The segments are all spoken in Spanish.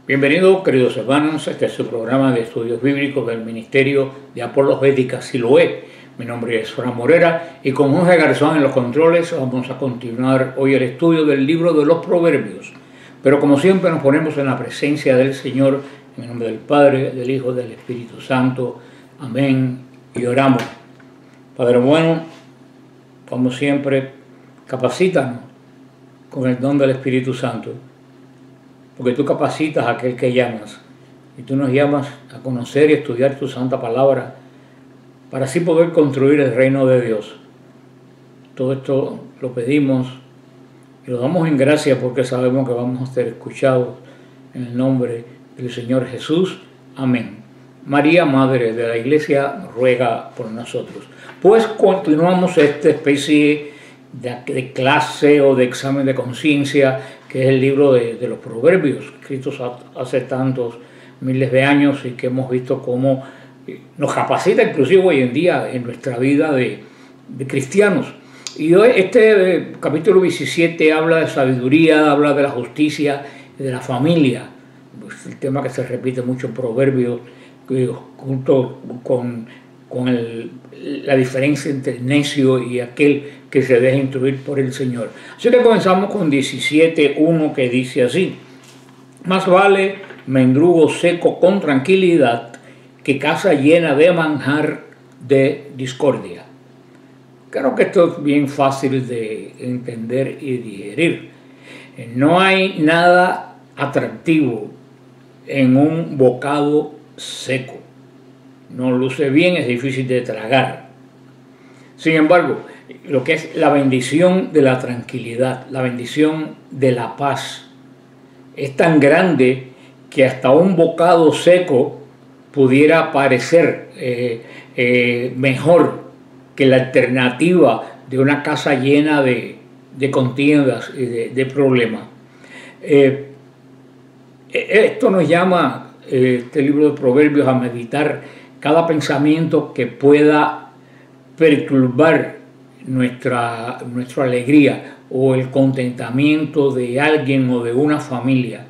Bienvenidos, queridos hermanos, este es su programa de estudios bíblicos del Ministerio de Apologética Siloé. Mi nombre es Fran Morera y con Jorge Garzón en los controles vamos a continuar hoy el estudio del libro de los Proverbios. Pero como siempre nos ponemos en la presencia del Señor, en el nombre del Padre, del Hijo y del Espíritu Santo. Amén. Y oramos. Padre bueno, como siempre, capacítanos con el don del Espíritu Santo, porque tú capacitas a aquel que llamas, y tú nos llamas a conocer y estudiar tu santa palabra, para así poder construir el reino de Dios. Todo esto lo pedimos y lo damos en gracia porque sabemos que vamos a ser escuchados en el nombre del Señor Jesús. Amén. María, Madre de la Iglesia, ruega por nosotros. Pues continuamos esta especie de clase o de examen de conciencia, que es el libro de los Proverbios, escritos hace tantos miles de años y que hemos visto cómo nos capacita inclusive hoy en día en nuestra vida de cristianos. Y hoy este capítulo 17 habla de sabiduría, habla de la justicia y de la familia. Pues el tema que se repite mucho en Proverbios, junto con la diferencia entre el necio y aquel que se deja instruir por el Señor. Así que comenzamos con 17:1, que dice así: más vale mendrugo seco con tranquilidad que casa llena de manjar de discordia. Creo que esto es bien fácil de entender y digerir. No hay nada atractivo en un bocado seco. No luce bien, es difícil de tragar. Sin embargo, lo que es la bendición de la tranquilidad, la bendición de la paz, es tan grande que hasta un bocado seco pudiera parecer mejor que la alternativa de una casa llena de contiendas y de problemas. Esto nos llama, este libro de Proverbios, a meditar cada pensamiento que pueda perturbar nuestra alegría o el contentamiento de alguien o de una familia.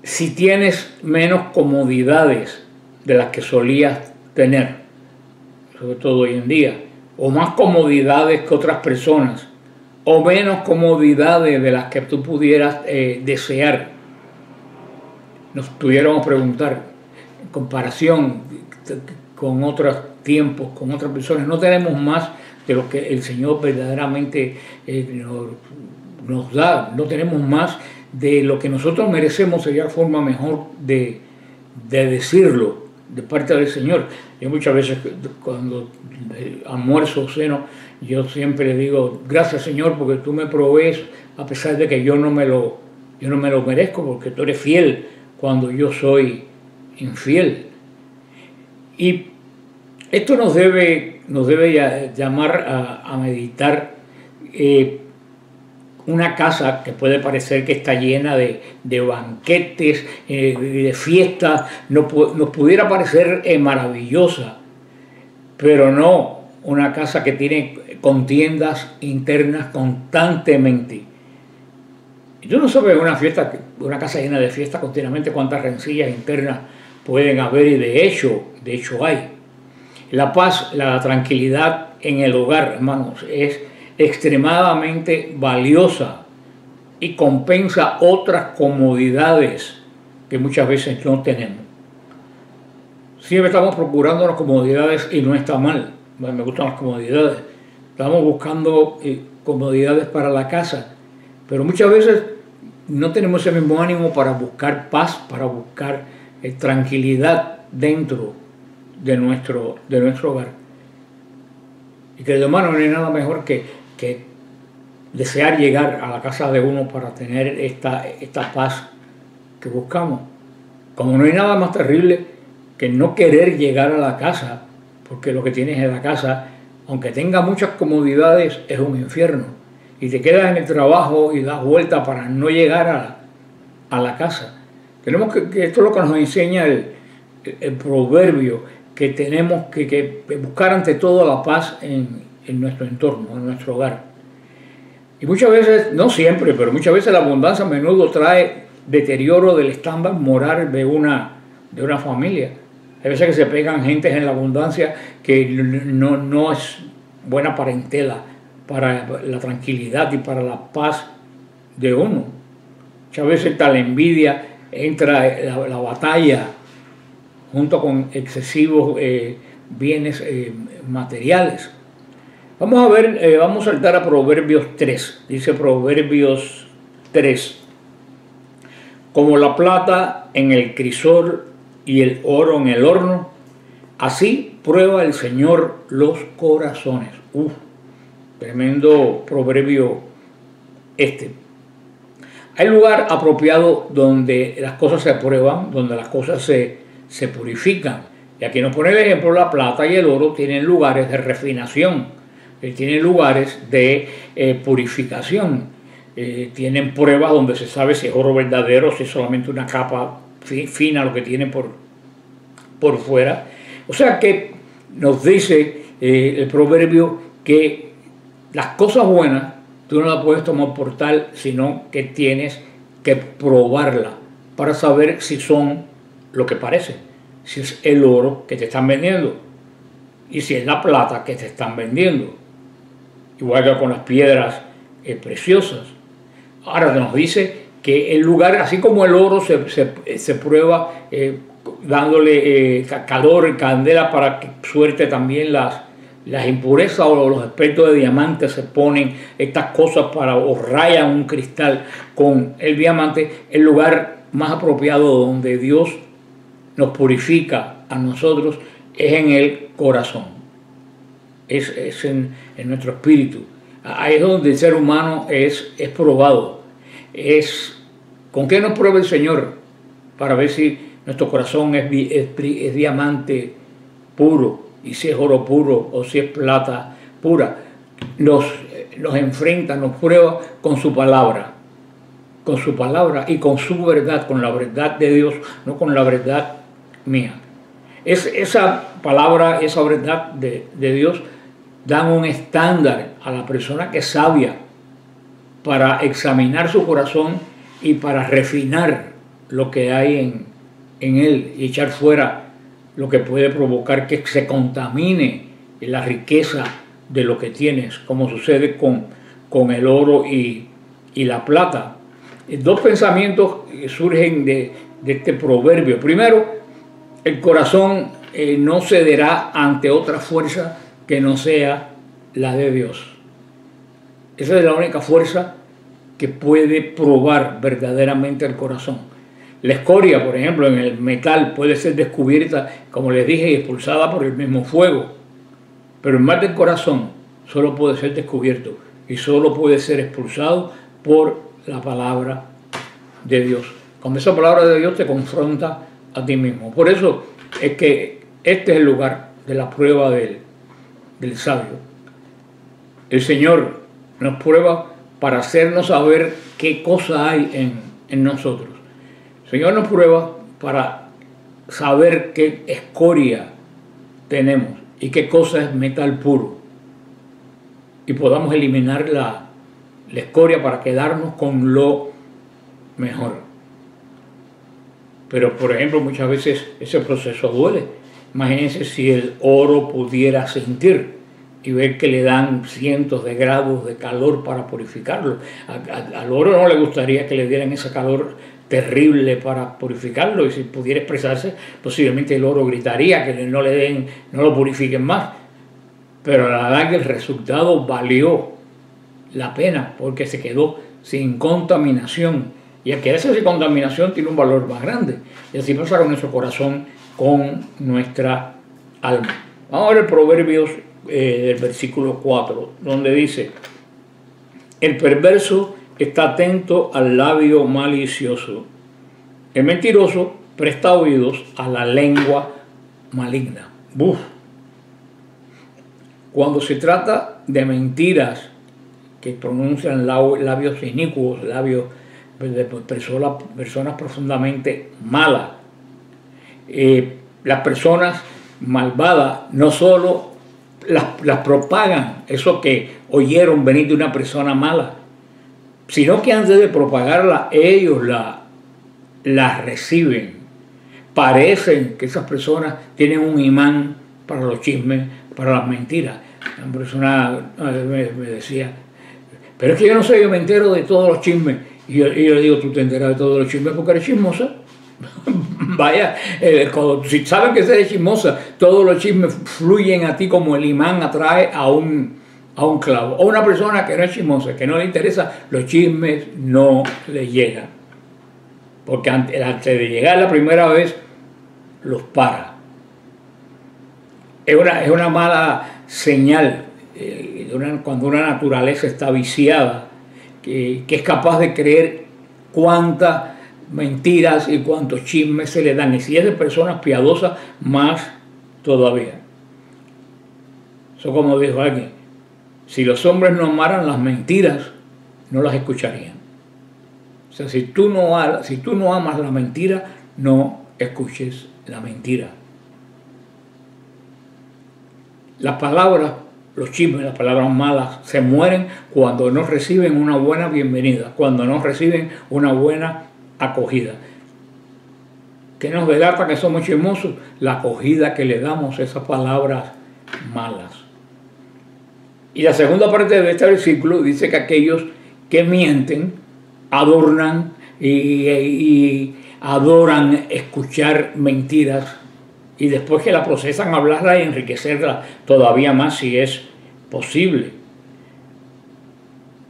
Si tienes menos comodidades de las que solías tener, sobre todo hoy en día, o más comodidades que otras personas, o menos comodidades de las que tú pudieras desear, nos pudiéramos preguntar, en comparación con otros tiempos, con otras personas, no tenemos más de lo que el Señor verdaderamente nos da, no tenemos más de lo que nosotros merecemos. Sería la forma mejor de decirlo de parte del Señor. Yo muchas veces cuando almuerzo o ceno, yo siempre le digo: gracias, Señor, porque tú me provees a pesar de que yo no me lo merezco, porque tú eres fiel cuando yo soy infiel. Y esto nos debe llamar a meditar una casa que puede parecer que está llena de banquetes, de fiestas, nos pudiera parecer maravillosa, pero no una casa que tiene contiendas internas constantemente. Y tú no sabes una casa llena de fiestas continuamente cuántas rencillas internas pueden haber, y de hecho hay. La paz, la tranquilidad en el hogar, hermanos, es extremadamente valiosa y compensa otras comodidades que muchas veces no tenemos. Siempre estamos procurando las comodidades y no está mal. Me gustan las comodidades. Estamos buscando comodidades para la casa, pero muchas veces no tenemos ese mismo ánimo para buscar paz, para buscar tranquilidad dentro de nuestro hogar. Y que, hermano, no hay nada mejor que desear llegar a la casa de uno para tener esta paz que buscamos. Como no hay nada más terrible que no querer llegar a la casa, porque lo que tienes en la casa, aunque tenga muchas comodidades, es un infierno. Y te quedas en el trabajo y das vuelta para no llegar a la casa. Tenemos que esto es lo que nos enseña el proverbio, que tenemos que buscar ante todo la paz en nuestro entorno, en nuestro hogar. Y muchas veces, no siempre, pero muchas veces la abundancia a menudo trae deterioro del estándar moral de una familia. Hay veces que se pegan gentes en la abundancia que no es buena parentela para la tranquilidad y para la paz de uno. Muchas veces la envidia entra la batalla junto con excesivos bienes materiales. Vamos a ver, vamos a saltar a Proverbios 3. Dice Proverbios 3. Como la plata en el crisol y el oro en el horno, así prueba el Señor los corazones. Tremendo proverbio este. Hay lugar apropiado donde las cosas se prueban, donde las cosas se purifican. Y aquí nos pone el ejemplo: la plata y el oro tienen lugares de refinación, tienen lugares de purificación, tienen pruebas donde se sabe si es oro verdadero, si es solamente una capa fina lo que tiene por fuera. O sea que nos dice el proverbio que las cosas buenas tú no las puedes tomar por tal, sino que tienes que probarla para saber si son lo que parecen, si es el oro que te están vendiendo y si es la plata que te están vendiendo. Igual que con las piedras preciosas. Ahora nos dice que el lugar, así como el oro se prueba dándole calor y candela para que suelte también las impurezas, o los aspectos de diamante, se ponen estas cosas o rayan un cristal con el diamante. El lugar más apropiado donde Dios nos purifica a nosotros es en el corazón, es en nuestro espíritu. Ahí es donde el ser humano es probado. ¿Con qué nos prueba el Señor? Para ver si nuestro corazón es diamante puro, y si es oro puro o si es plata pura. Nos enfrenta, nos prueba con su palabra y con su verdad, con la verdad de Dios, no con la verdad mía. Esa palabra, esa verdad de Dios dan un estándar a la persona que es sabia para examinar su corazón y para refinar lo que hay en él y echar fuera lo que puede provocar que se contamine la riqueza de lo que tienes, como sucede con el oro y la plata. Dos pensamientos surgen de este proverbio. Primero, el corazón no cederá ante otra fuerza que no sea la de Dios. Esa es la única fuerza que puede probar verdaderamente el corazón. La escoria, por ejemplo, en el metal puede ser descubierta, como les dije, y expulsada por el mismo fuego. Pero el mal del corazón solo puede ser descubierto y solo puede ser expulsado por la palabra de Dios. Cuando esa palabra de Dios te confronta a ti mismo. Por eso es que este es el lugar de la prueba del sabio. El Señor nos prueba para hacernos saber qué cosa hay en nosotros. El Señor nos prueba para saber qué escoria tenemos y qué cosa es metal puro. Y podamos eliminar la escoria para quedarnos con lo mejor. Pero, por ejemplo, muchas veces ese proceso duele. Imagínense si el oro pudiera sentir y ver que le dan cientos de grados de calor para purificarlo. Al oro no le gustaría que le dieran ese calor terrible para purificarlo, y si pudiera expresarse, posiblemente el oro gritaría que no lo purifiquen más. Pero a la larga el resultado valió la pena, porque se quedó sin contaminación, y al quedarse sin contaminación tiene un valor más grande. Y así pasa con nuestro corazón, con nuestra alma. Vamos a ver Proverbios del versículo 4, donde dice: el perverso está atento al labio malicioso, el mentiroso presta oídos a la lengua maligna. Cuando se trata de mentiras que pronuncian labios inicuos, labios de personas profundamente malas, las personas malvadas no solo las propagan, eso que oyeron venir de una persona mala, sino que antes de propagarla ellos la las reciben. Parecen que esas personas tienen un imán para los chismes, para las mentiras. Una persona me decía, pero es que yo no sé, yo me entero de todos los chismes. Y yo le digo, tú te enteras de todos los chismes porque eres chismosa. Vaya, si saben que eres chismosa, todos los chismes fluyen a ti como el imán atrae a un clavo. O una persona que no es chismosa, que no le interesa, los chismes no le llegan. Porque antes de llegar la primera vez, los para. Es una mala señal cuando una naturaleza está viciada, que es capaz de creer cuántas mentiras y cuántos chismes se le dan. Y si es de personas piadosas, más todavía. Eso, como dijo alguien, si los hombres no amaran las mentiras, no las escucharían. O sea, si tú no amas la mentira, no escuches la mentira. Las palabras, los chismes, las palabras malas se mueren cuando no reciben una buena bienvenida, cuando no reciben una buena acogida. ¿Qué nos delata que somos chismosos? La acogida que le damos a esas palabras malas. Y la segunda parte de este versículo dice que aquellos que mienten adornan y adoran escuchar mentiras, y después que la procesan, hablarla y enriquecerla todavía más si es posible.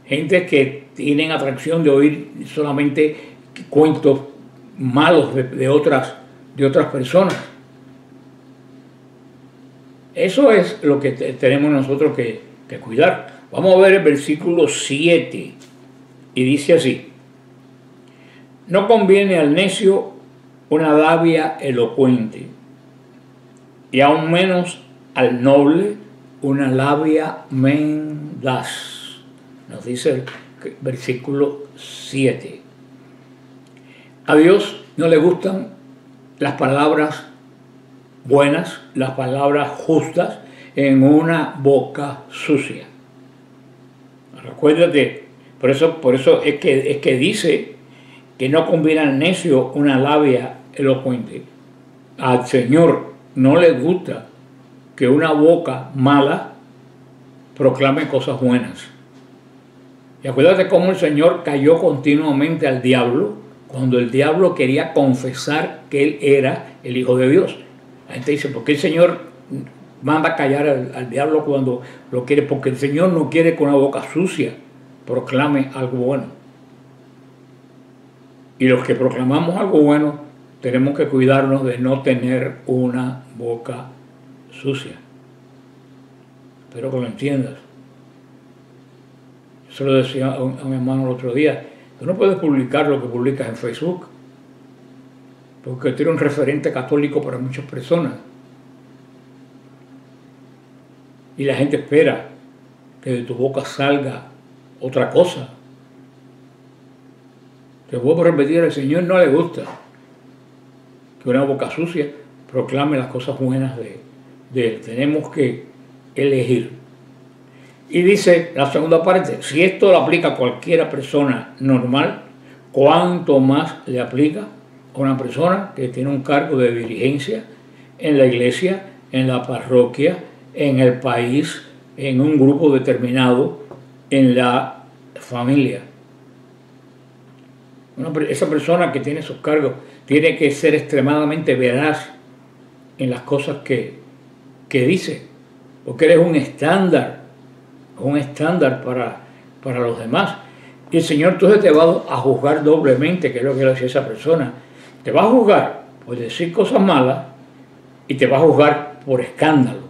Gente que tienen atracción de oír solamente cuentos malos de otras personas. Eso es lo que tenemos nosotros que cuidar. Vamos a ver el versículo 7 y dice así: no conviene al necio una labia elocuente, y aún menos al noble una labia mendaz. Nos dice el versículo 7. A Dios no le gustan las palabras buenas, las palabras justas en una boca sucia. Recuérdate, por eso es que dice que no conviene al necio una labia elocuente. Al Señor no le gusta que una boca mala proclame cosas buenas. Y acuérdate cómo el Señor cayó continuamente al diablo cuando el diablo quería confesar que Él era el Hijo de Dios. La gente dice, ¿por qué el Señor manda a callar al diablo cuando lo quiere? Porque el Señor no quiere que una boca sucia proclame algo bueno. Y los que proclamamos algo bueno tenemos que cuidarnos de no tener una boca sucia. Espero que lo entiendas. Yo lo decía a un hermano el otro día: tú no puedes publicar lo que publicas en Facebook, porque tú eres un referente católico para muchas personas. Y la gente espera que de tu boca salga otra cosa. Te vuelvo a repetir, al Señor no le gusta que una boca sucia proclame las cosas buenas de Él. Tenemos que elegir. Y dice la segunda parte: si esto lo aplica a cualquier persona normal, ¿cuánto más le aplica a una persona que tiene un cargo de dirigencia en la iglesia, en la parroquia, en el país, en un grupo determinado, en la familia? Esa persona que tiene esos cargos tiene que ser extremadamente veraz en las cosas que dice, porque eres un estándar para los demás. Y el Señor entonces te va a juzgar doblemente, que es lo que le decía esa persona. Te va a juzgar por decir cosas malas y te va a juzgar por escándalo,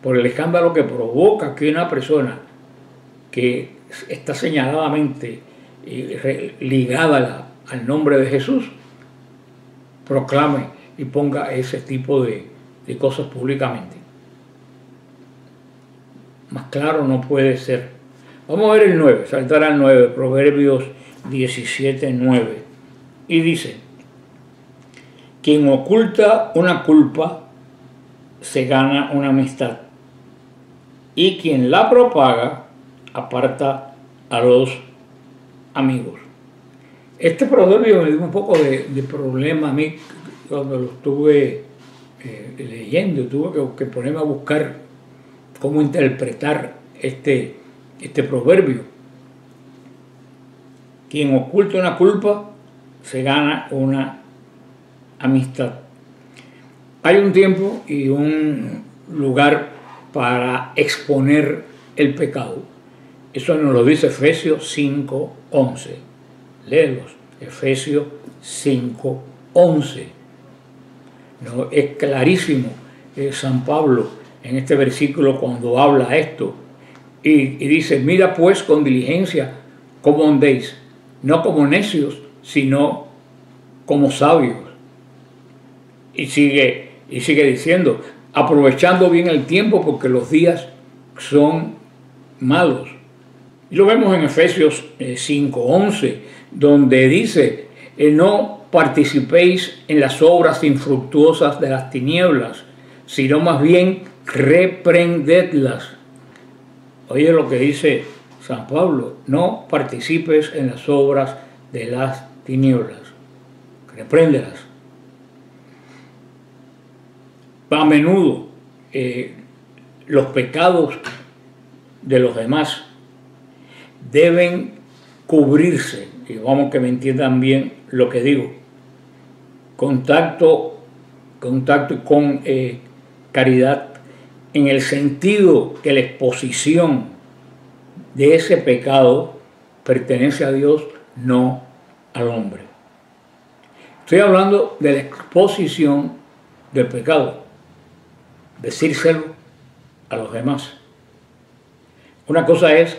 por el escándalo que provoca que una persona que está señaladamente ligada al nombre de Jesús proclame y ponga ese tipo de cosas públicamente. Más claro no puede ser. Vamos a ver el 9, saltar al 9, Proverbios 17, 9. Y dice: quien oculta una culpa se gana una amistad, y quien la propaga aparta a los amigos. Este proverbio me dio un poco de problema a mí cuando lo estuve leyendo. Tuve que ponerme a buscar cómo interpretar este proverbio. Quien oculta una culpa se gana una amistad. Hay un tiempo y un lugar para exponer el pecado. Eso nos lo dice Efesios 5:11. Léelos, Efesios 5:11. No, es clarísimo San Pablo en este versículo cuando habla esto. Y dice, mira pues con diligencia cómo andéis, no como necios, sino como sabios. Y sigue diciendo, aprovechando bien el tiempo porque los días son malos. Y lo vemos en Efesios 5:11, donde dice, no participéis en las obras infructuosas de las tinieblas, sino más bien reprendedlas. Oye lo que dice San Pablo, no participes en las obras de las tinieblas, repréndelas. A menudo los pecados de los demás deben cubrirse, y vamos que me entiendan bien lo que digo, contacto con caridad, en el sentido que la exposición de ese pecado pertenece a Dios, no al hombre. Estoy hablando de la exposición del pecado, decírselo a los demás. Una cosa es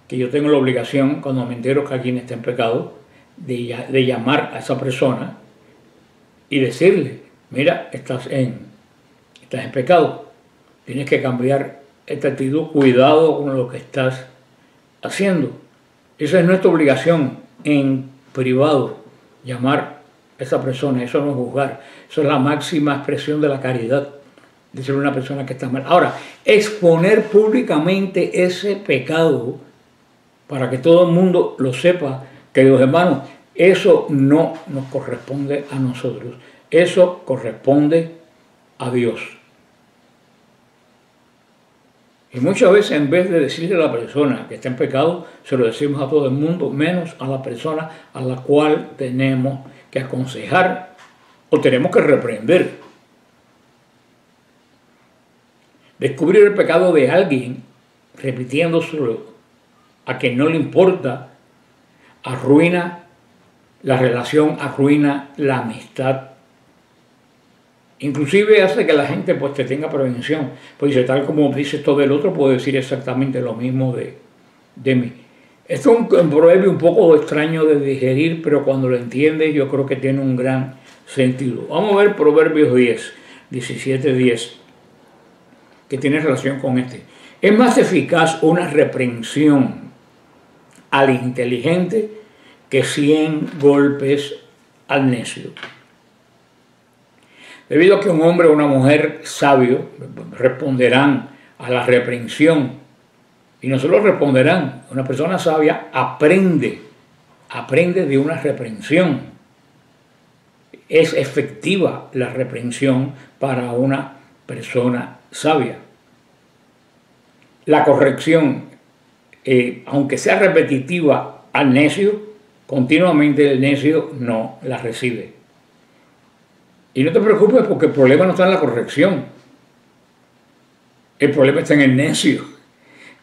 que yo tengo la obligación, cuando me entero que alguien está en pecado, de llamar a esa persona y decirle, mira, estás en pecado, tienes que cambiar esta actitud, cuidado con lo que estás haciendo. Esa es nuestra obligación en privado, llamar a esa persona, eso no es juzgar, eso es la máxima expresión de la caridad, decirle a una persona que está mal. Ahora, exponer públicamente ese pecado para que todo el mundo lo sepa, queridos hermanos, eso no nos corresponde a nosotros, eso corresponde a Dios. Y muchas veces, en vez de decirle a la persona que está en pecado, se lo decimos a todo el mundo, menos a la persona a la cual tenemos que aconsejar o tenemos que reprender. Descubrir el pecado de alguien, repitiéndoselo a quien no le importa, arruina la relación, arruina la amistad. Inclusive hace que la gente pues te tenga prevención. Pues dice, tal como dice esto del otro, puedo decir exactamente lo mismo de mí. Esto es un proverbio un poco extraño de digerir, pero cuando lo entiendes yo creo que tiene un gran sentido. Vamos a ver Proverbios 17:10, que tiene relación con este. Es más eficaz una reprensión al inteligente que 100 golpes al necio. Debido a que un hombre o una mujer sabio responderán a la reprensión, y no solo responderán, una persona sabia aprende de una reprensión. Es efectiva la reprensión para una persona sabia. La corrección, aunque sea repetitiva al necio, continuamente el necio no la recibe. Y no te preocupes porque el problema no está en la corrección. El problema está en el necio.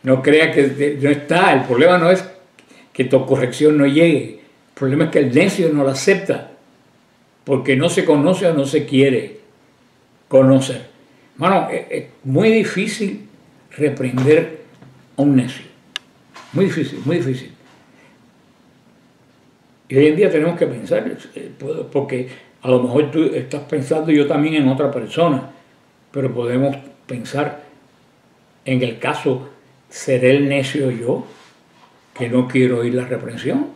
No creas que no está. El problema no es que tu corrección no llegue. El problema es que el necio no la acepta. Porque no se conoce o no se quiere conocer. Hermano, es muy difícil reprender a un necio. Muy difícil, muy difícil. Y hoy en día tenemos que pensar, porque a lo mejor tú estás pensando yo también en otra persona, pero podemos pensar en el caso, ¿seré el necio yo que no quiero oír la reprensión?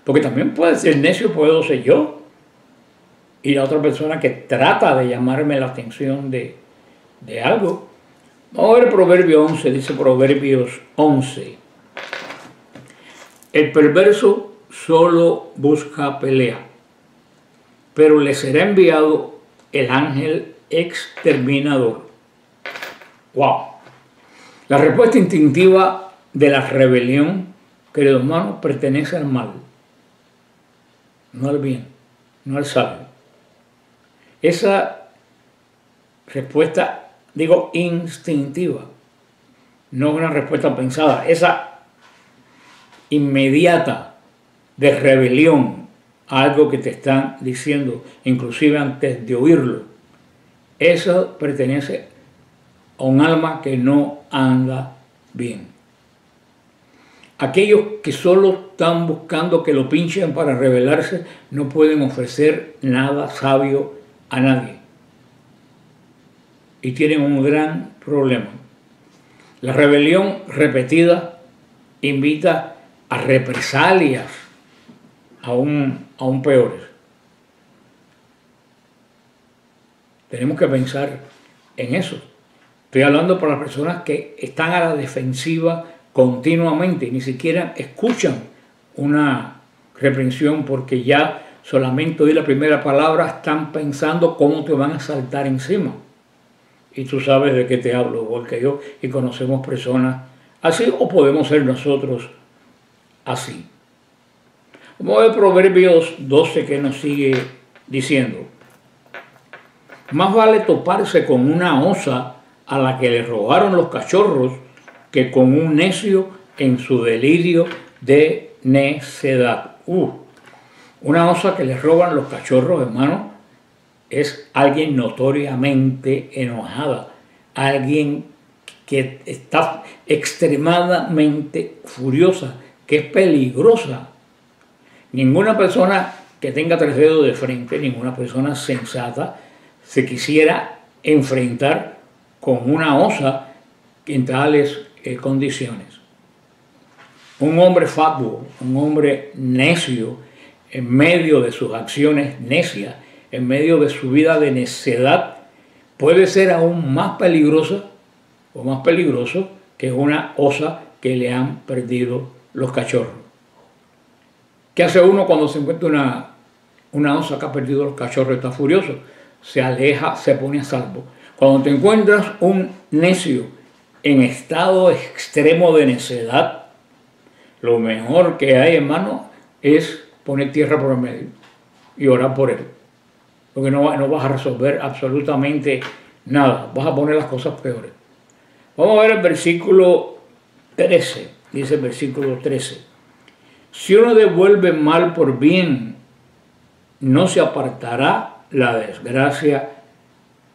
Porque también puede ser necio, puedo ser yo. Y la otra persona que trata de llamarme la atención de algo. Vamos a ver Proverbio 11, dice Proverbios 11. El perverso solo busca pelea, pero le será enviado el ángel exterminador. ¡Wow! La respuesta instintiva de la rebelión, queridos hermanos, pertenece al mal, no al bien, no al sabio. Esa respuesta, digo, instintiva, no una respuesta pensada, esa inmediata de rebelión a algo que te están diciendo, inclusive antes de oírlo, eso pertenece a un alma que no anda bien. Aquellos que solo están buscando que lo pinchen para rebelarse no pueden ofrecer nada sabio a nadie. Y tienen un gran problema. La rebelión repetida invita a represalias aún peores. Tenemos que pensar en eso. Estoy hablando para las personas que están a la defensiva continuamente y ni siquiera escuchan una reprensión porque ya solamente oír la primera palabra están pensando cómo te van a saltar encima. Y tú sabes de qué te hablo, igual que yo, y conocemos personas así, o podemos ser nosotros así. Vamos a ver Proverbios 12 que nos sigue diciendo: más vale toparse con una osa a la que le robaron los cachorros que con un necio en su delirio de necedad. Una osa que le roban los cachorros, hermano, es alguien notoriamente enojada, alguien que está extremadamente furiosa, que es peligrosa. Ninguna persona que tenga tres dedos de frente, ninguna persona sensata, se quisiera enfrentar con una osa en tales condiciones. Un hombre fatuo, un hombre necio, en medio de sus acciones necias, en medio de su vida de necedad, puede ser aún más peligrosa o más peligroso que una osa que le han perdido los cachorros. ¿Qué hace uno cuando se encuentra una osa que ha perdido los cachorros? Está furioso, se aleja, se pone a salvo. Cuando te encuentras un necio en estado extremo de necedad, lo mejor que hay, hermano, es poner tierra por el medio y orar por él. Porque no vas a resolver absolutamente nada, vas a poner las cosas peores. Vamos a ver el versículo 13, dice el versículo 13. Si uno devuelve mal por bien, no se apartará la desgracia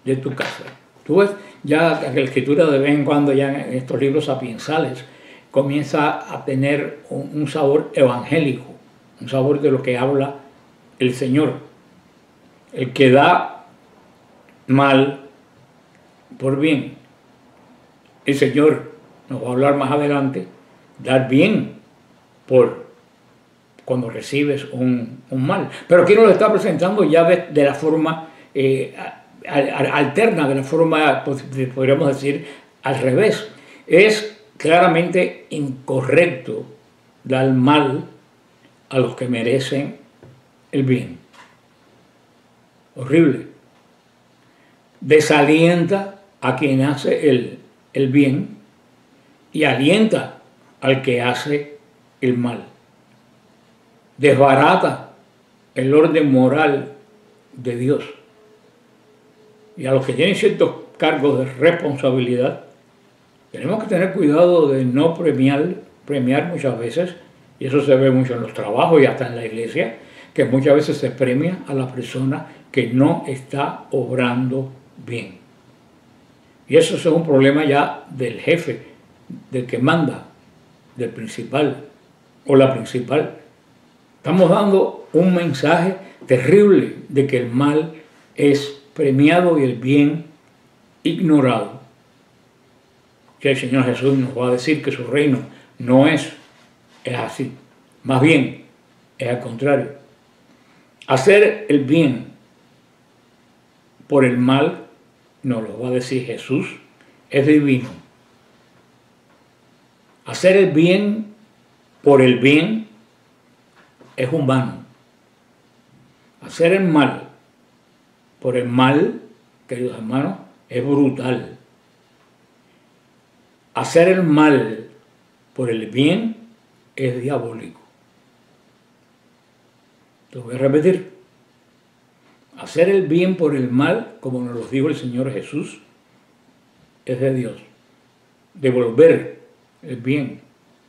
de tu casa. Tú ves, ya la escritura de vez en cuando, ya en estos libros sapiensales, comienza a tener un sabor evangélico, un sabor de lo que habla el Señor. El que da mal por bien. El Señor nos va a hablar más adelante, dar bien por cuando recibes un mal. Pero aquí nos lo está presentando ya de la forma alterna, de la forma, podríamos decir, al revés. Es claramente incorrecto dar mal a los que merecen el bien. Horrible. Desalienta a quien hace el bien y alienta al que hace el mal. Desbarata el orden moral de Dios. Y a los que tienen ciertos cargos de responsabilidad, tenemos que tener cuidado de no premiar muchas veces, y eso se ve mucho en los trabajos y hasta en la iglesia, que muchas veces se premia a la persona que no está obrando bien. Y eso es un problema ya del jefe, del que manda, del principal o la principal. Estamos dando un mensaje terrible de que el mal es premiado y el bien ignorado. Que el Señor Jesús nos va a decir que su reino no es así. Más bien, es al contrario. Hacer el bien por el mal, nos lo va a decir Jesús, es divino. Hacer el bien por el bien es humano. Hacer el mal por el mal, queridos hermanos, es brutal. Hacer el mal por el bien es diabólico. Lo voy a repetir. Hacer el bien por el mal, como nos lo dijo el Señor Jesús, es de Dios. Devolver el bien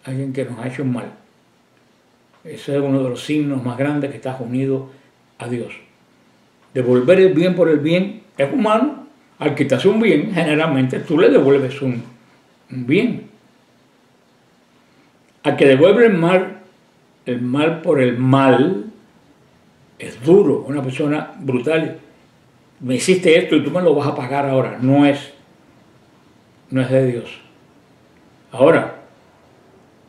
a alguien que nos ha hecho mal. Ese es uno de los signos más grandes que estás unido a Dios. Devolver el bien por el bien es humano. Al que te hace un bien, generalmente tú le devuelves un bien. Al que devuelve el mal por el mal, es duro. Una persona brutal. Me hiciste esto y tú me lo vas a pagar ahora. No es de Dios. Ahora,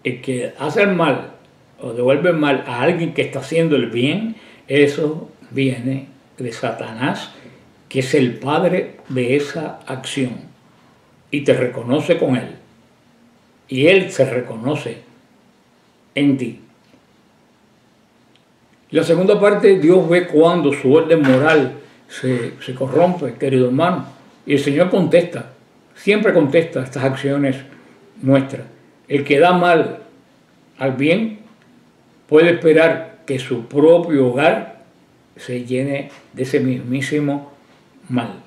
el que hace el mal o devuelve el mal a alguien que está haciendo el bien, eso viene de Satanás, que es el padre de esa acción, y te reconoce con él, y él se reconoce en ti. La segunda parte, Dios ve cuando su orden moral se corrompe, querido hermano, y el Señor contesta, siempre contesta estas acciones nuestras. El que da mal al bien puede esperar que su propio hogar se llene de ese mismísimo mal.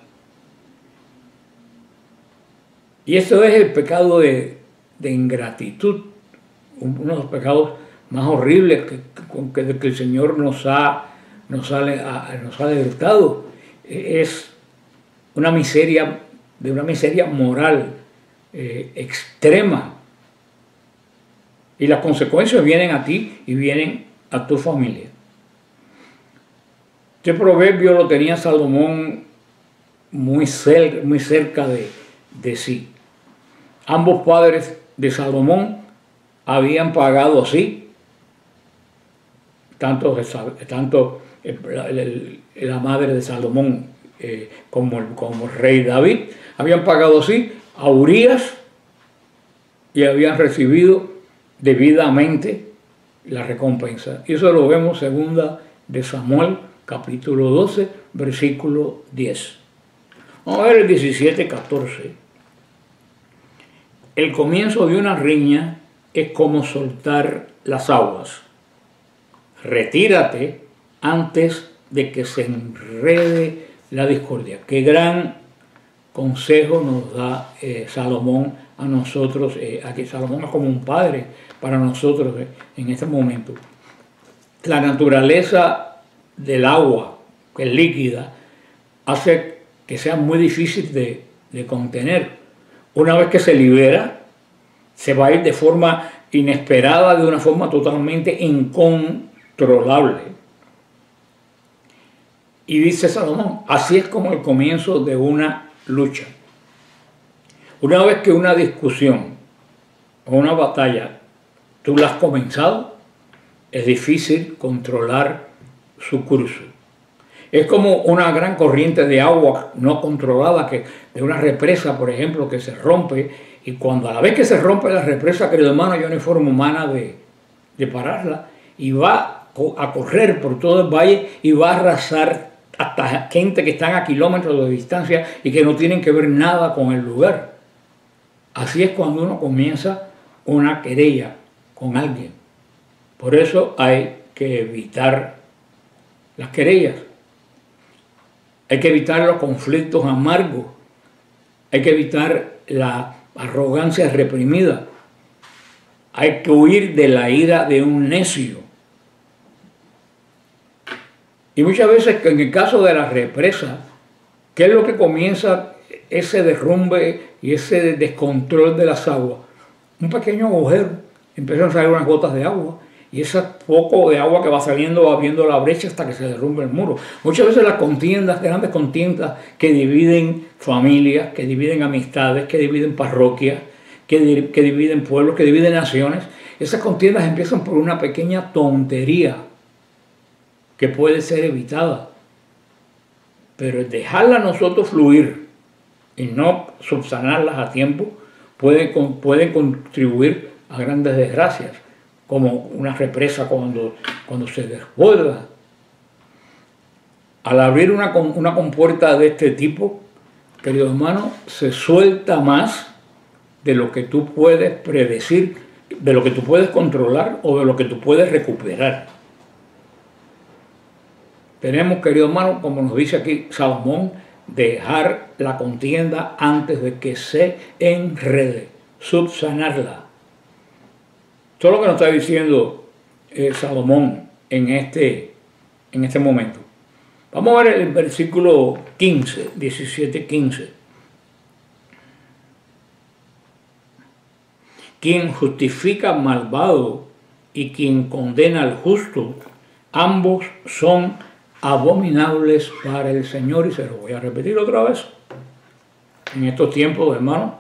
Y eso es el pecado de ingratitud, uno de los pecados más horribles que el Señor nos ha alertado. Es una miseria moral extrema. Y las consecuencias vienen a ti y vienen a tu familia. Este proverbio lo tenía Salomón muy cerca de sí. Ambos padres de Salomón habían pagado así, tanto la madre de Salomón como el rey David, habían pagado así a Urías y habían recibido debidamente la recompensa. Y eso lo vemos segunda de Samuel, capítulo 12, versículo 10. Vamos a ver el 17-14. El comienzo de una riña es como soltar las aguas. Retírate antes de que se enrede la discordia. Qué gran consejo nos da Salomón a nosotros. Aquí Salomón es como un padre para nosotros en este momento. La naturaleza del agua, que es líquida, hace que sea muy difícil de contener. Una vez que se libera, se va a ir de forma inesperada, de una forma totalmente incontrolable. Y dice Salomón, así es como el comienzo de una lucha. Una vez que una discusión o una batalla tú la has comenzado, es difícil controlar su curso. Es como una gran corriente de agua no controlada, que de una represa, por ejemplo, que se rompe, y cuando a la vez que se rompe la represa, querido hermano, ya no hay forma humana de pararla, y va a correr por todo el valle y va a arrasar hasta gente que están a kilómetros de distancia y que no tienen que ver nada con el lugar. Así es cuando uno comienza una querella con alguien. Por eso hay que evitar las querellas. Hay que evitar los conflictos amargos. Hay que evitar la arrogancia reprimida. Hay que huir de la ira de un necio. Y muchas veces, en el caso de la represa, ¿qué es lo que comienza ese derrumbe y ese descontrol de las aguas? Un pequeño agujero, empiezan a salir unas gotas de agua, y ese poco de agua que va saliendo va abriendo la brecha hasta que se derrumbe el muro. Muchas veces las contiendas, grandes contiendas que dividen familias, que dividen amistades, que dividen parroquias, que dividen pueblos, que dividen naciones, esas contiendas empiezan por una pequeña tontería que puede ser evitada. Pero el dejarla a nosotros fluir y no subsanarlas a tiempo pueden contribuir a grandes desgracias, como una represa cuando cuando se desborda, al abrir una compuerta de este tipo, querido hermano, se suelta más de lo que tú puedes predecir, de lo que tú puedes controlar o de lo que tú puedes recuperar. Tenemos, querido hermano, como nos dice aquí Salomón, dejar la contienda antes de que se enrede, subsanarla. Todo lo que nos está diciendo Salomón en este momento. Vamos a ver el versículo 15, 17-15. Quien justifica al malvado y quien condena al justo, ambos son abominables para el Señor. Y se lo voy a repetir otra vez. En estos tiempos, hermanos,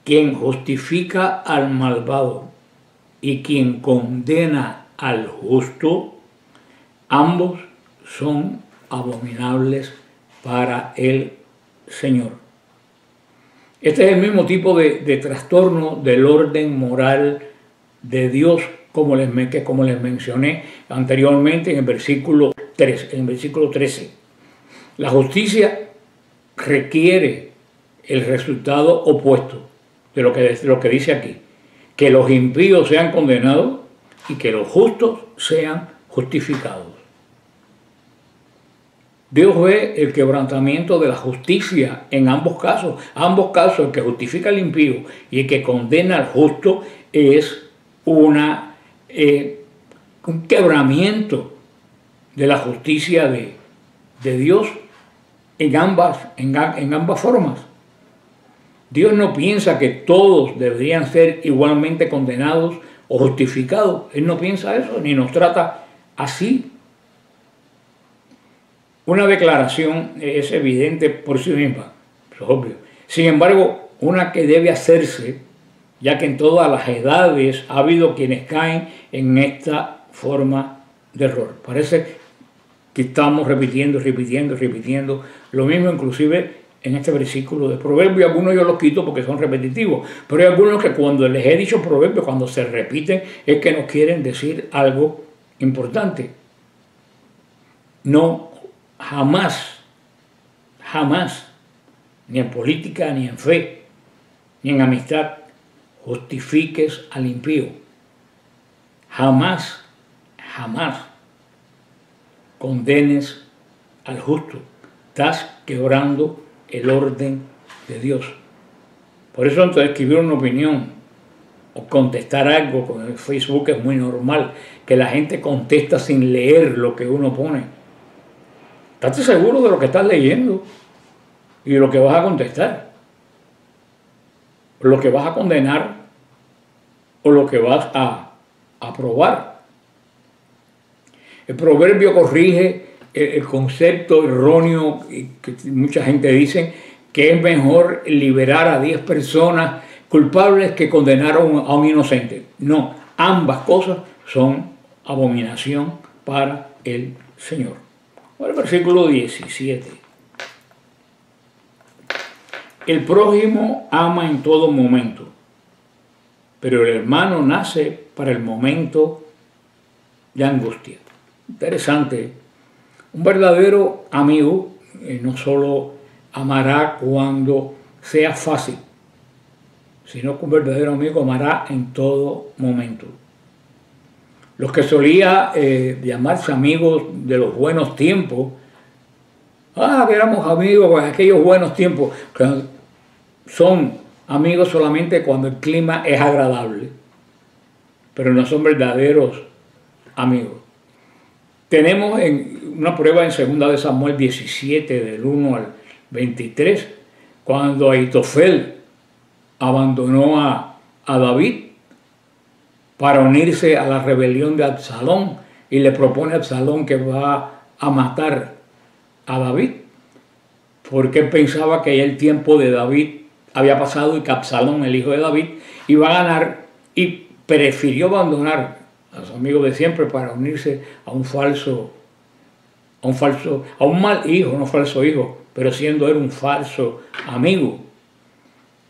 quien justifica al malvado y quien condena al justo, ambos son abominables para el Señor. Este es el mismo tipo de trastorno del orden moral de Dios, como les mencioné anteriormente en el versículo 13. La justicia requiere el resultado opuesto de lo que dice aquí, que los impíos sean condenados y que los justos sean justificados. Dios ve el quebrantamiento de la justicia en ambos casos. Ambos casos, el que justifica al impío y el que condena al justo, es un quebramiento de la justicia de Dios en ambas formas. Dios no piensa que todos deberían ser igualmente condenados o justificados. Él no piensa eso, ni nos trata así. Una declaración es evidente por sí misma, es obvio. Sin embargo, una que debe hacerse, ya que en todas las edades ha habido quienes caen en esta forma de error. Parece que estamos repitiendo lo mismo, inclusive en este versículo de Proverbios. Algunos yo los quito porque son repetitivos, pero hay algunos que cuando les he dicho Proverbios, cuando se repiten, es que nos quieren decir algo importante. No, jamás, ni en política, ni en fe, ni en amistad, justifiques al impío. Jamás condenes al justo. Estás quebrando el orden de Dios. Por eso, antes de escribir una opinión o contestar algo con el Facebook, es muy normal que la gente contesta sin leer lo que uno pone. Estate seguro de lo que estás leyendo y de lo que vas a contestar, lo que vas a condenar o lo que vas a aprobar. El proverbio corrige el concepto erróneo que mucha gente dice que es mejor liberar a 10 personas culpables que condenar a un inocente. No, ambas cosas son abominación para el Señor. El versículo 17. El prójimo ama en todo momento, pero el hermano nace para el momento de angustia. Interesante. Un verdadero amigo no solo amará cuando sea fácil, sino que un verdadero amigo amará en todo momento. Los que solía llamarse amigos de los buenos tiempos, que éramos amigos en aquellos buenos tiempos, que son amigos solamente cuando el clima es agradable, pero no son verdaderos amigos. Tenemos una prueba en 2 de Samuel 17, del 1 al 23, cuando Ahitofel abandonó a David para unirse a la rebelión de Absalón y le propone a Absalón que va a matar a David, porque él pensaba que ya el tiempo de David había pasado y que Absalón, el hijo de David, iba a ganar, y prefirió abandonar a sus amigos de siempre para unirse a un mal hijo, no falso hijo, pero siendo él un falso amigo.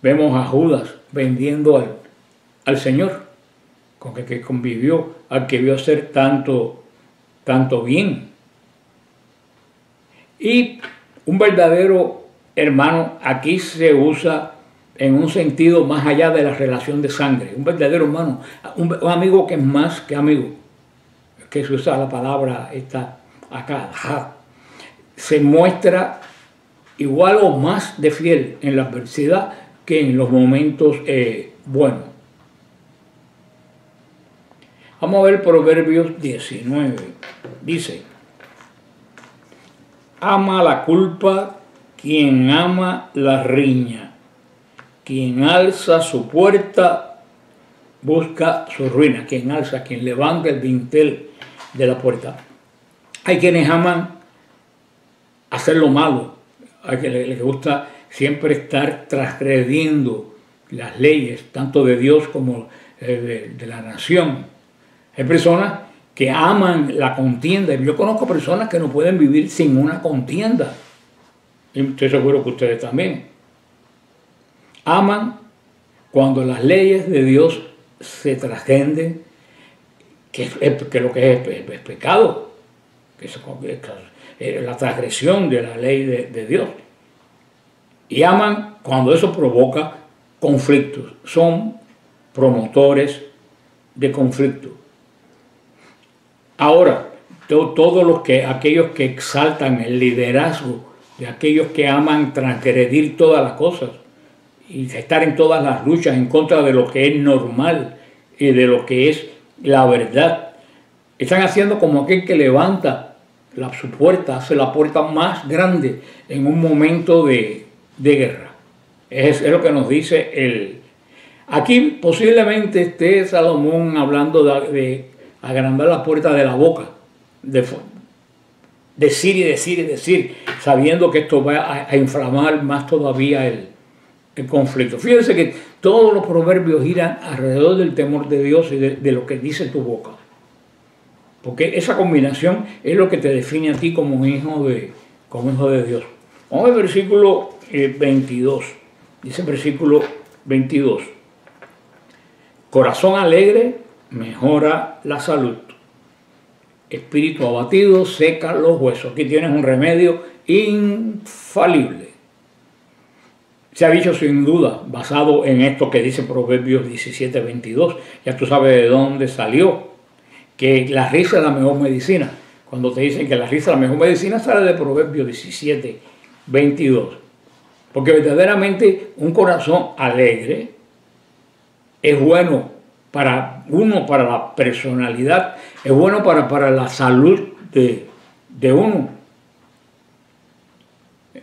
Vemos a Judas vendiendo al Señor con el que convivió, al que vio hacer tanto bien. Y un verdadero hermano aquí se usa en un sentido más allá de la relación de sangre. Un verdadero hermano, un amigo que es más que amigo, que se usa la palabra esta acá, se muestra igual o más de fiel en la adversidad que en los momentos buenos. Vamos a ver Proverbios 19. Dice: ama la culpa quien ama la riña, quien alza su puerta busca su ruina. Quien alza, quien levanta el dintel de la puerta. Hay quienes aman hacer lo malo, hay quienes les gusta siempre estar transgrediendo las leyes, tanto de Dios como de la nación. Hay personas que aman la contienda. Yo conozco personas que no pueden vivir sin una contienda. Y estoy seguro que ustedes también. Aman cuando las leyes de Dios se trascenden, que lo que es pecado, que es la transgresión de la ley de Dios. Y aman cuando eso provoca conflictos. Son promotores de conflictos. Ahora, todos aquellos que exaltan el liderazgo de aquellos que aman transgredir todas las cosas y estar en todas las luchas en contra de lo que es normal y de lo que es la verdad, están haciendo como aquel que levanta su puerta, hace la puerta más grande en un momento de guerra. Es lo que nos dice Aquí posiblemente esté Salomón hablando de agrandar la puerta de la boca, decir y decir y decir, sabiendo que esto va a inflamar más todavía el conflicto. Fíjense que todos los proverbios giran alrededor del temor de Dios y de lo que dice tu boca. Porque esa combinación es lo que te define a ti como hijo de Dios. Vamos al versículo 22. Dice el versículo 22. Corazón alegre mejora la salud. Espíritu abatido seca los huesos. Aquí tienes un remedio infalible. Se ha dicho sin duda, basado en esto que dice Proverbios 17:22. Ya tú sabes de dónde salió. Que la risa es la mejor medicina. Cuando te dicen que la risa es la mejor medicina, sale de Proverbios 17:22. Porque verdaderamente un corazón alegre es bueno para uno, para la personalidad, es bueno para la salud de uno.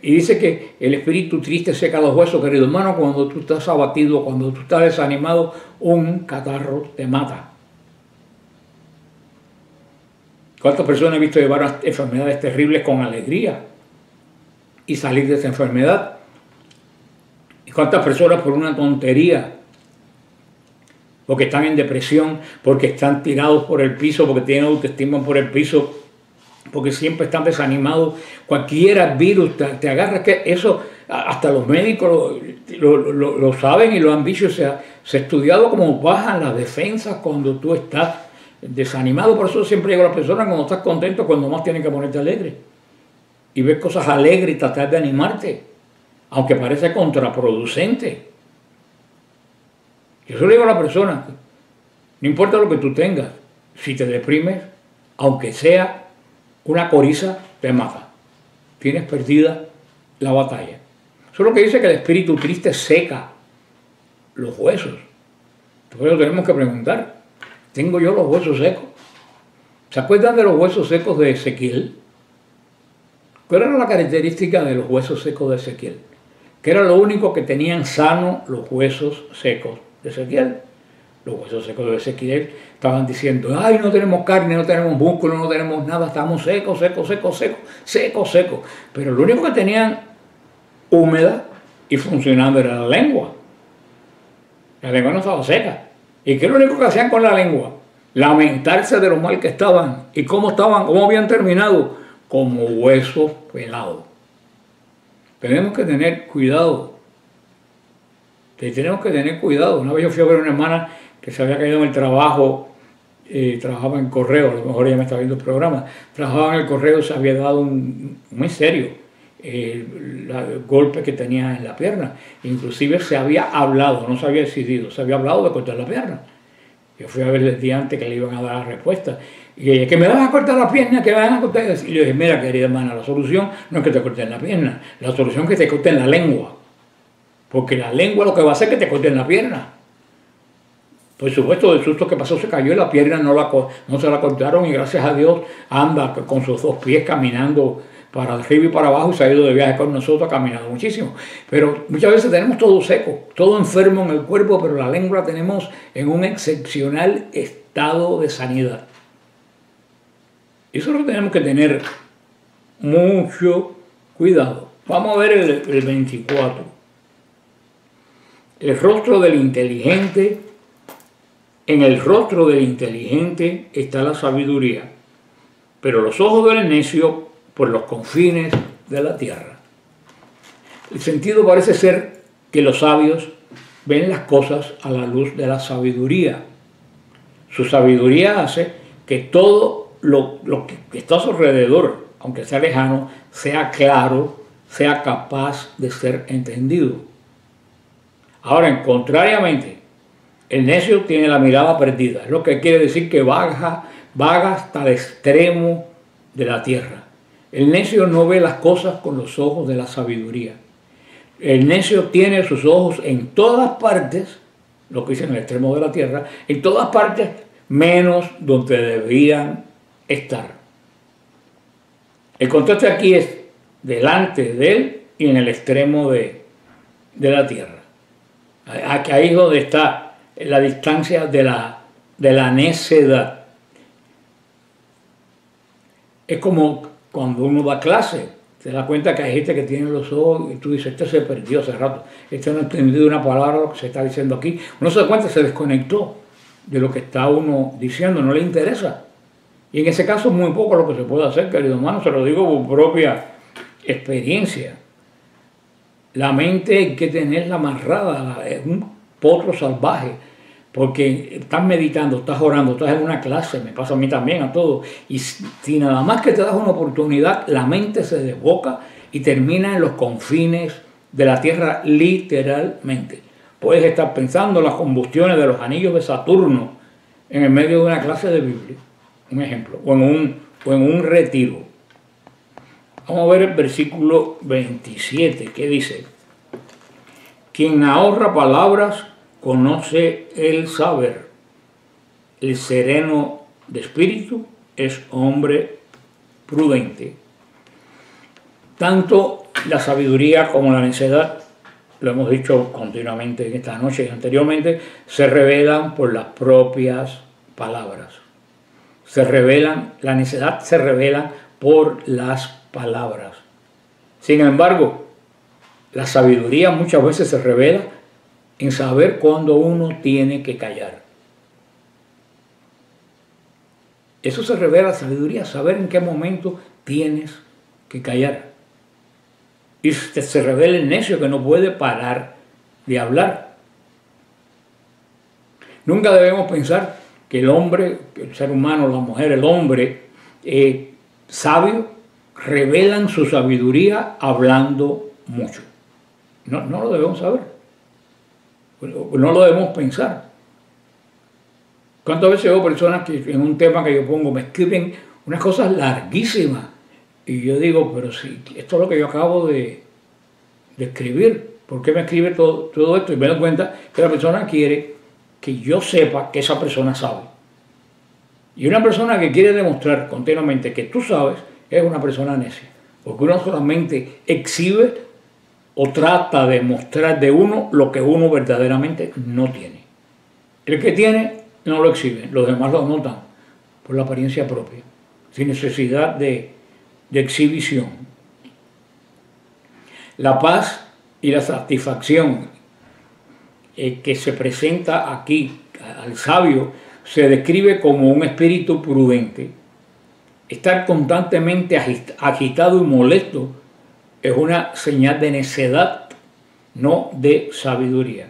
Y dice que el espíritu triste seca los huesos, querido hermano. Cuando tú estás abatido, cuando tú estás desanimado, un catarro te mata. ¿Cuántas personas he visto llevar enfermedades terribles con alegría y salir de esa enfermedad? ¿Y cuántas personas por una tontería, porque están en depresión, porque están tirados por el piso, porque tienen autoestima por el piso, porque siempre están desanimados? Cualquier virus te agarra, que eso hasta los médicos lo saben y lo han dicho. Se ha estudiado cómo bajan las defensas cuando tú estás desanimado. Por eso siempre digo a las personas, cuando estás contento, cuando más tienes que ponerte alegre y ver cosas alegres y tratar de animarte, aunque parece contraproducente. Yo solo digo a la persona, no importa lo que tú tengas, si te deprimes, aunque sea una coriza, te mata. Tienes perdida la batalla. Eso es lo que dice que el espíritu triste seca los huesos. Entonces tenemos que preguntar, ¿tengo yo los huesos secos? ¿Se acuerdan de los huesos secos de Ezequiel? ¿Cuál era la característica de los huesos secos de Ezequiel? Que era lo único que tenían sano los huesos secos de Ezequiel. Los huesos secos de Ezequiel estaban diciendo, ay, no tenemos carne, no tenemos músculo, no tenemos nada, estamos secos. Pero lo único que tenían húmeda y funcionando era la lengua. La lengua no estaba seca. ¿Y qué es lo único que hacían con la lengua? Lamentarse de lo mal que estaban. ¿Y cómo estaban? ¿Cómo habían terminado? Como huesos pelados. Tenemos que tener cuidado. Tenemos que tener cuidado. Una vez yo fui a ver a una hermana que se había caído en el trabajo, trabajaba en correo, a lo mejor ella me está viendo el programa, trabajaba en el correo, se había dado muy serio el golpe que tenía en la pierna. Inclusive se había hablado, no se había decidido, se había hablado de cortar la pierna. Yo fui a ver el día antes que le iban a dar la respuesta. Y ella, que me van a cortar la pierna, que me van a cortar. Y yo dije, mira, querida hermana, la solución no es que te corten la pierna, la solución es que te corten la lengua. Porque la lengua lo que va a hacer es que te corten la pierna. Por supuesto, del susto que pasó se cayó y la pierna no se la cortaron, y gracias a Dios anda con sus 2 pies caminando para arriba y para abajo, y se ha ido de viaje con nosotros, ha caminado muchísimo. Pero muchas veces tenemos todo seco, todo enfermo en el cuerpo, pero la lengua la tenemos en un excepcional estado de sanidad. Eso es lo que tenemos que tener mucho cuidado. Vamos a ver el 24. El rostro del inteligente, en el rostro del inteligente está la sabiduría, pero los ojos del necio por los confines de la tierra. El sentido parece ser que los sabios ven las cosas a la luz de la sabiduría. Su sabiduría hace que todo lo que está a su alrededor, aunque sea lejano, sea claro, sea capaz de ser entendido. Ahora, contrariamente, el necio tiene la mirada perdida, es lo que quiere decir que vaga hasta el extremo de la tierra. El necio no ve las cosas con los ojos de la sabiduría. El necio tiene sus ojos en todas partes, lo que dice en el extremo de la tierra, en todas partes menos donde deberían estar. El contraste aquí es delante de él y en el extremo de la tierra. Ahí es donde está la distancia de la necedad. Es como cuando uno da clase, te das cuenta que hay gente que tiene los ojos y tú dices, este se perdió hace rato, este no ha entendido una palabra lo que se está diciendo aquí. Uno se da cuenta, se desconectó de lo que está uno diciendo, no le interesa. Y en ese caso es muy poco lo que se puede hacer, querido hermano, se lo digo por propia experiencia. La mente hay que tenerla amarrada, es un potro salvaje, porque estás meditando, estás orando, estás en una clase, me pasa a mí también, a todos, y si nada más que te das una oportunidad, la mente se desboca y termina en los confines de la tierra literalmente. Puedes estar pensando en las combustiones de los anillos de Saturno en el medio de una clase de Biblia, un ejemplo, o en un retiro. Vamos a ver el versículo 27, que dice: quien ahorra palabras conoce el saber. El sereno de espíritu es hombre prudente. Tanto la sabiduría como la necedad, lo hemos dicho continuamente en esta noche y anteriormente, se revelan por las propias palabras. La necedad se revela por las palabras. Sin embargo, la sabiduría muchas veces se revela en saber cuándo uno tiene que callar. Eso se revela la sabiduría, saber en qué momento tienes que callar. Y se revela el necio que no puede parar de hablar. Nunca debemos pensar que el hombre, el ser humano, la mujer, el hombre sabio, revelan su sabiduría hablando mucho. No lo debemos saber. No lo debemos pensar. ¿Cuántas veces veo personas que en un tema que yo pongo me escriben unas cosas larguísimas? Y yo digo, pero si esto es lo que yo acabo de escribir, ¿por qué me escribe todo esto? Y me doy cuenta que la persona quiere que yo sepa que esa persona sabe. Y una persona que quiere demostrar continuamente que tú sabes es una persona necia. Porque uno solamente exhibe o trata de mostrar de uno lo que uno verdaderamente no tiene. El que tiene no lo exhibe, los demás lo notan por la apariencia propia, sin necesidad de exhibición. La paz y la satisfacción que se presenta aquí al sabio se describe como un espíritu prudente. Estar constantemente agitado y molesto es una señal de necedad, no de sabiduría.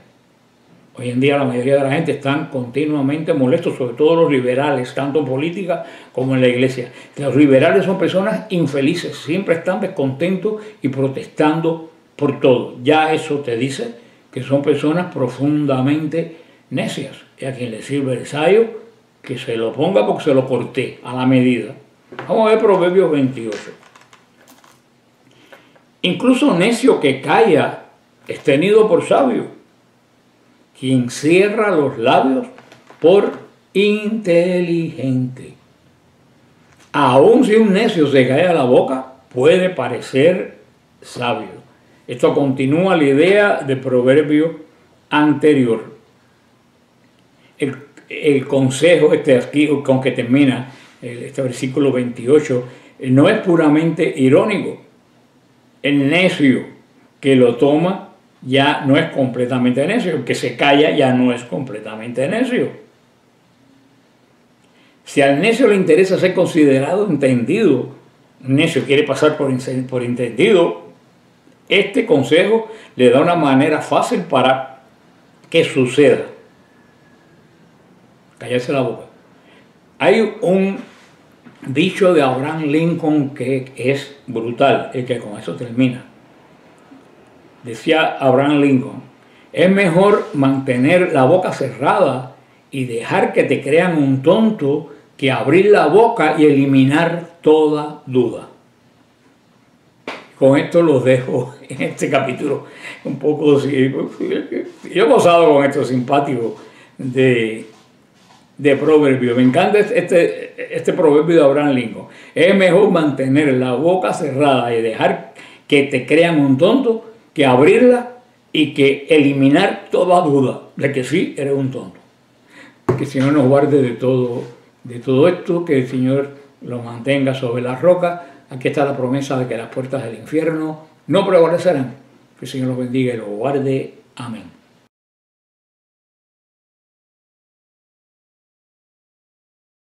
Hoy en día la mayoría de la gente están continuamente molestos, sobre todo los liberales, tanto en política como en la iglesia. Los liberales son personas infelices, siempre están descontentos y protestando por todo. Ya eso te dice que son personas profundamente necias. Y a quien le sirve el sayo, que se lo ponga porque se lo corté a la medida. Vamos a ver Proverbios 28. Incluso necio que calla es tenido por sabio. Quien cierra los labios por inteligente. Aun si un necio se calla la boca, puede parecer sabio. Esto continúa la idea del proverbio anterior. El consejo aquí con que termina este versículo 28 no es puramente irónico. El necio que lo toma ya no es completamente necio, el que se calla ya no es completamente necio. Si al necio le interesa ser considerado entendido, un necio quiere pasar por entendido, este consejo le da una manera fácil para que suceda. Callarse la boca. Hay un dicho de Abraham Lincoln que es brutal y que con eso termina. Decía Abraham Lincoln, es mejor mantener la boca cerrada y dejar que te crean un tonto que abrir la boca y eliminar toda duda. Con esto los dejo en este capítulo un poco, yo he gozado con esto simpático de proverbio. Me encanta este proverbio de Abraham Lincoln. Es mejor mantener la boca cerrada y dejar que te crean un tonto que abrirla y que eliminar toda duda de que sí eres un tonto. Que el Señor nos guarde de todo esto, que el Señor lo mantenga sobre la roca. Aquí está la promesa de que las puertas del infierno no prevalecerán. Que el Señor los bendiga y los guarde. Amén.